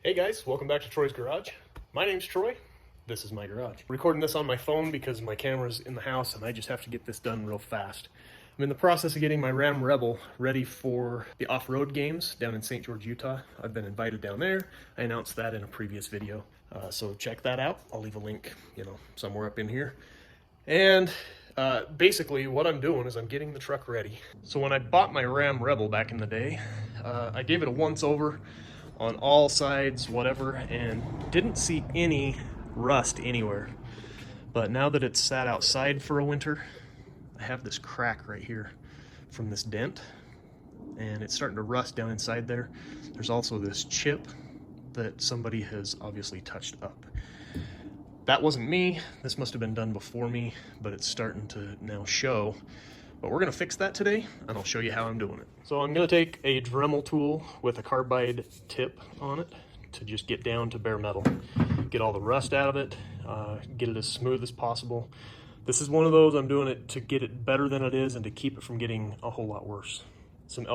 Hey guys, welcome back to Troy's Garage. My name's Troy. This is my garage. I'm recording this on my phone because my camera's in the house and I just have to get this done real fast. I'm in the process of getting my Ram Rebel ready for the off-road games down in St. George, Utah. I've been invited down there. I announced that in a previous video. So check that out. I'll leave a link, somewhere up in here. And basically what I'm doing is I'm getting the truck ready. So when I bought my Ram Rebel back in the day, I gave it a once over on all sides, whatever, and didn't see any rust anywhere. But now that it's sat outside for a winter, I have this crack right here from this dent, and it's starting to rust down inside there. There's also this chip that somebody has obviously touched up. That wasn't me. This must have been done before me, but it's starting to now show. But we're gonna fix that today, and I'll show you how I'm doing it. So I'm gonna take a Dremel tool with a carbide tip on it to just get down to bare metal. Get all the rust out of it, get it as smooth as possible. This is one of those I'm doing it to get it better than it is and to keep it from getting a whole lot worse. Some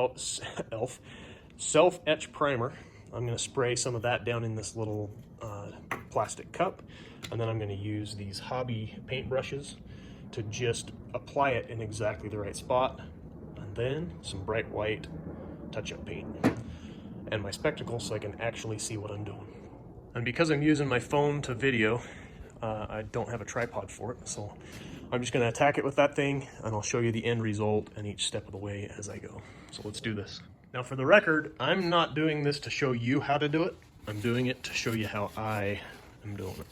self-etch primer. I'm gonna spray some of that down in this little plastic cup, and then I'm gonna use these hobby paint brushes to just apply it in exactly the right spot, and then some bright white touch-up paint and my spectacles so I can actually see what I'm doing. And because I'm using my phone to video, I don't have a tripod for it, so I'm just going to attack it with that thing, and I'll show you the end result and each step of the way as I go. So let's do this. Now for the record, I'm not doing this to show you how to do it. I'm doing it to show you how I am doing it.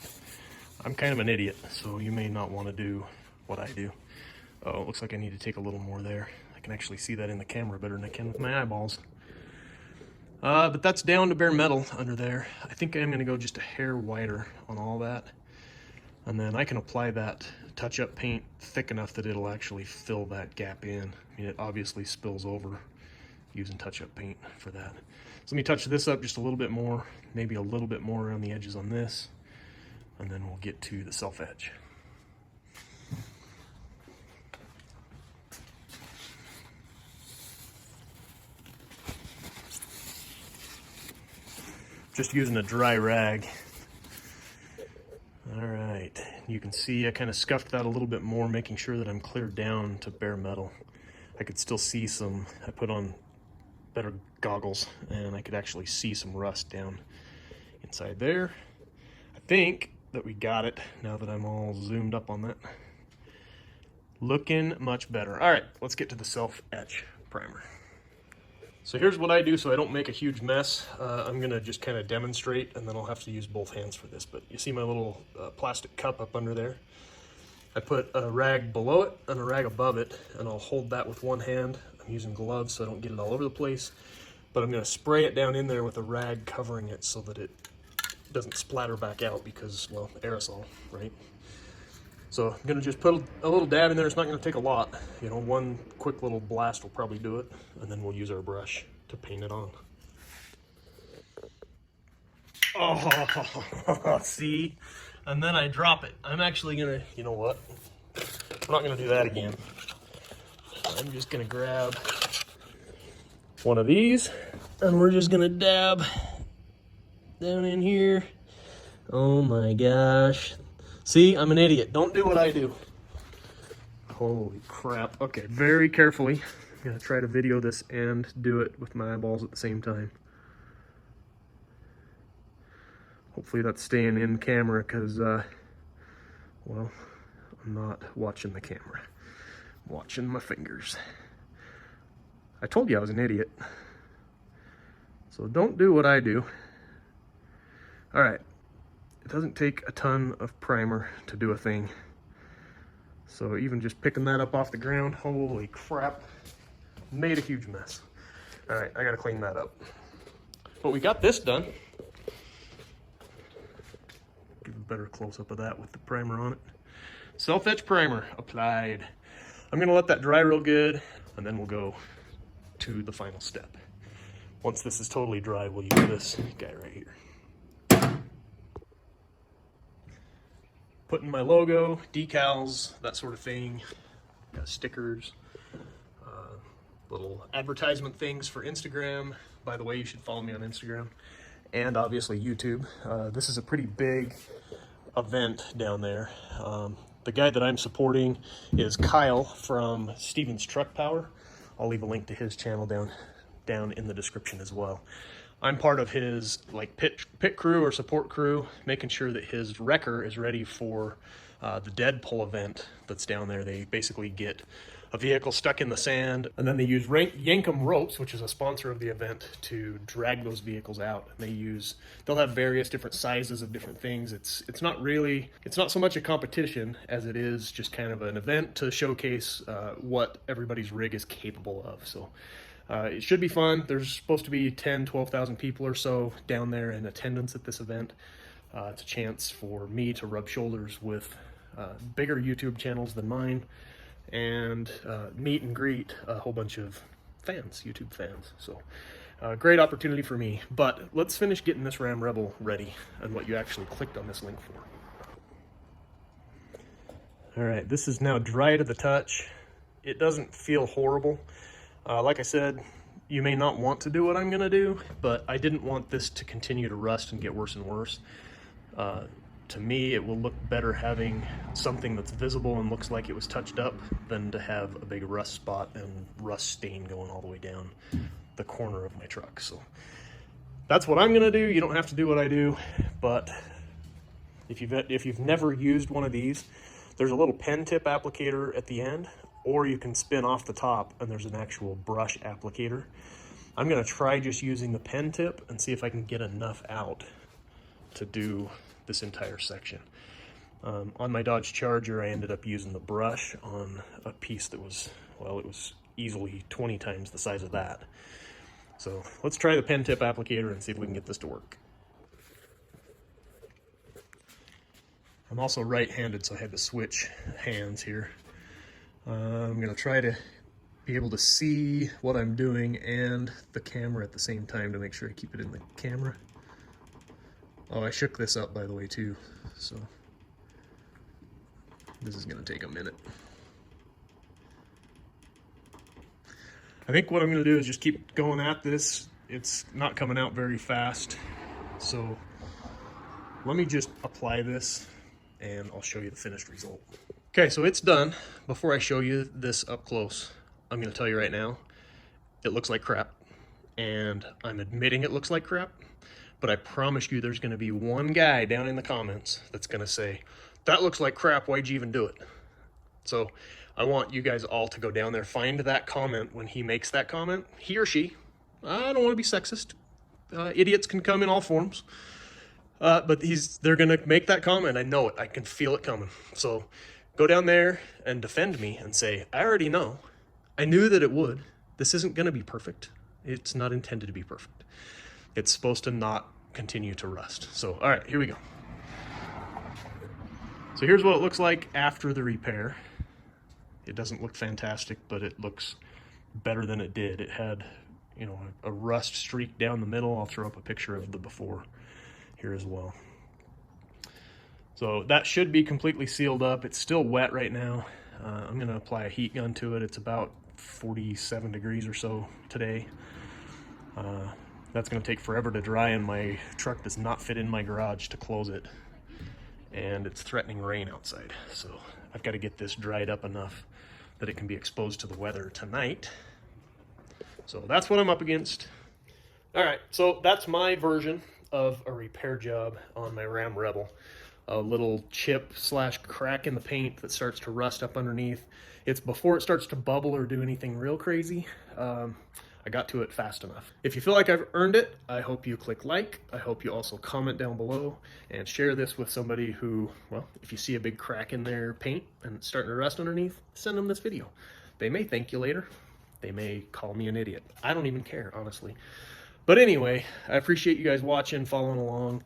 I'm kind of an idiot, so you may not want to do what I do. Oh, it looks like I need to take a little more there. I can actually see that in the camera better than I can with my eyeballs. But that's down to bare metal under there. I think I'm gonna go just a hair wider on all that. And then I can apply that touch-up paint thick enough that it'll actually fill that gap in. I mean, it obviously spills over using touch-up paint for that. So let me touch this up just a little bit more, maybe a little bit more around the edges on this, and then we'll get to the self-etch. Just using a dry rag. All right, you can see I kind of scuffed that a little bit more, making sure that I'm cleared down to bare metal. I could still see some, I put on better goggles, and I could actually see some rust down inside there. I think that we got it now that I'm all zoomed up on that. Looking much better. All right, let's get to the self-etch primer. So here's what I do so I don't make a huge mess. I'm gonna just kind of demonstrate, and then I'll have to use both hands for this. But you see my little plastic cup up under there? I put a rag below it and a rag above it, and I'll hold that with one hand. I'm using gloves so I don't get it all over the place. But I'm gonna spray it down in there with a rag covering it so that it doesn't splatter back out because, well, aerosol, right? So I'm gonna just put a little dab in there. It's not gonna take a lot. One quick little blast will probably do it, and then we'll use our brush to paint it on. Oh, see? And then I drop it. I'm actually gonna, you know what? I'm not gonna do that again. I'm just gonna grab one of these, and we're just gonna dab down in here. Oh my gosh. See, I'm an idiot. Don't do what I do. Holy crap. Okay, very carefully. I'm gonna try to video this and do it with my eyeballs at the same time. Hopefully that's staying in camera because, well, I'm not watching the camera. I'm watching my fingers. I told you I was an idiot. So don't do what I do. All right. It doesn't take a ton of primer to do a thing. So even just picking that up off the ground, holy crap, made a huge mess. All right, I gotta clean that up. But we got this done. Give a better close-up of that with the primer on it. Self-etch primer applied. I'm gonna let that dry real good, and then we'll go to the final step. Once this is totally dry, we'll use this guy right here. Putting my logo, decals, that sort of thing. Got stickers, little advertisement things for Instagram. By the way, you should follow me on Instagram. and obviously YouTube. This is a pretty big event down there. The guy that I'm supporting is Kyle from Steven's Truck Power. I'll leave a link to his channel down in the description as well. I'm part of his like pit crew or support crew, making sure that his wrecker is ready for the dead pull event that's down there. They basically get a vehicle stuck in the sand, and then they use Yankum ropes, which is a sponsor of the event, to drag those vehicles out. And they'll have various different sizes of different things. It's not so much a competition as it is just kind of an event to showcase what everybody's rig is capable of. So it should be fun. There's supposed to be 12,000 people or so down there in attendance at this event. It's a chance for me to rub shoulders with bigger YouTube channels than mine, and meet and greet a whole bunch of fans, YouTube fans. So great opportunity for me. But let's finish getting this Ram Rebel ready and what you actually clicked on this link for. All right, this is now dry to the touch. It doesn't feel horrible. Like I said, you may not want to do what I'm gonna do, but I didn't want this to continue to rust and get worse and worse. To me, it will look better having something that's visible and looks like it was touched up than to have a big rust spot and rust stain going all the way down the corner of my truck. So that's what I'm gonna do. You don't have to do what I do, but if you've never used one of these, there's a little pen tip applicator at the end, or you can spin off the top and there's an actual brush applicator. I'm gonna try just using the pen tip and see if I can get enough out to do this entire section. On my Dodge Charger, I ended up using the brush on a piece that was, well, it was easily 20 times the size of that. So let's try the pen tip applicator and see if we can get this to work. I'm also right-handed, so I had to switch hands here. I'm gonna try to be able to see what I'm doing and the camera at the same time to make sure I keep it in the camera. Oh, I shook this up, by the way, too, so this is going to take a minute. I think what I'm going to do is just keep going at this. It's not coming out very fast, so let me just apply this and I'll show you the finished result. Okay, so it's done. Before I show you this up close, I'm going to tell you right now, it looks like crap, and I'm admitting it looks like crap. But I promise you there's going to be one guy down in the comments that's going to say, that looks like crap, why'd you even do it? So I want you guys all to go down there, find that comment when he makes that comment. He or she, I don't want to be sexist. Idiots can come in all forms. But they're going to make that comment. I know it. I can feel it coming. So go down there and defend me and say, I already know. I knew that it would. This isn't going to be perfect. It's not intended to be perfect. It's supposed to not continue to rust. So, all right, here we go. So here's what it looks like after the repair. It doesn't look fantastic, but it looks better than it did. It had, you know, a rust streak down the middle. I'll throw up a picture of the before here as well. So that should be completely sealed up. It's still wet right now. I'm gonna apply a heat gun to it. It's about 47 degrees or so today. That's going to take forever to dry, and my truck does not fit in my garage to close it, and it's threatening rain outside, so I've got to get this dried up enough that it can be exposed to the weather tonight. So that's what I'm up against. All right, so that's my version of a repair job on my Ram Rebel. A little chip / crack in the paint that starts to rust up underneath. It's before it starts to bubble or do anything real crazy. I got to it fast enough. If you feel like I've earned it, I hope you click like. I hope you also comment down below and share this with somebody who, well, if you see a big crack in their paint and it's starting to rust underneath, send them this video. They may thank you later. They may call me an idiot. I don't even care, honestly. But anyway, I appreciate you guys watching, following along,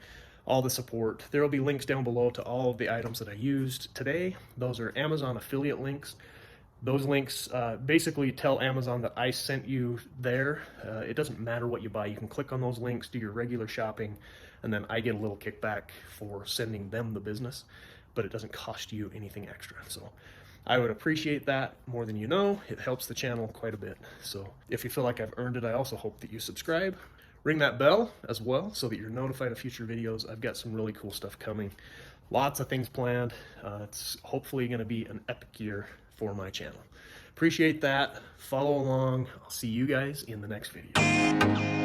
all the support. There will be links down below to all of the items that I used today. Those are Amazon affiliate links. Those links basically tell Amazon that I sent you there. It doesn't matter what you buy. You can click on those links, do your regular shopping, and then I get a little kickback for sending them the business, but it doesn't cost you anything extra. So I would appreciate that more than you know. It helps the channel quite a bit. So if you feel like I've earned it, I also hope that you subscribe, ring that bell as well so that you're notified of future videos. I've got some really cool stuff coming. Lots of things planned. It's hopefully going to be an epic year for my channel. Appreciate that. Follow along. I'll see you guys in the next video.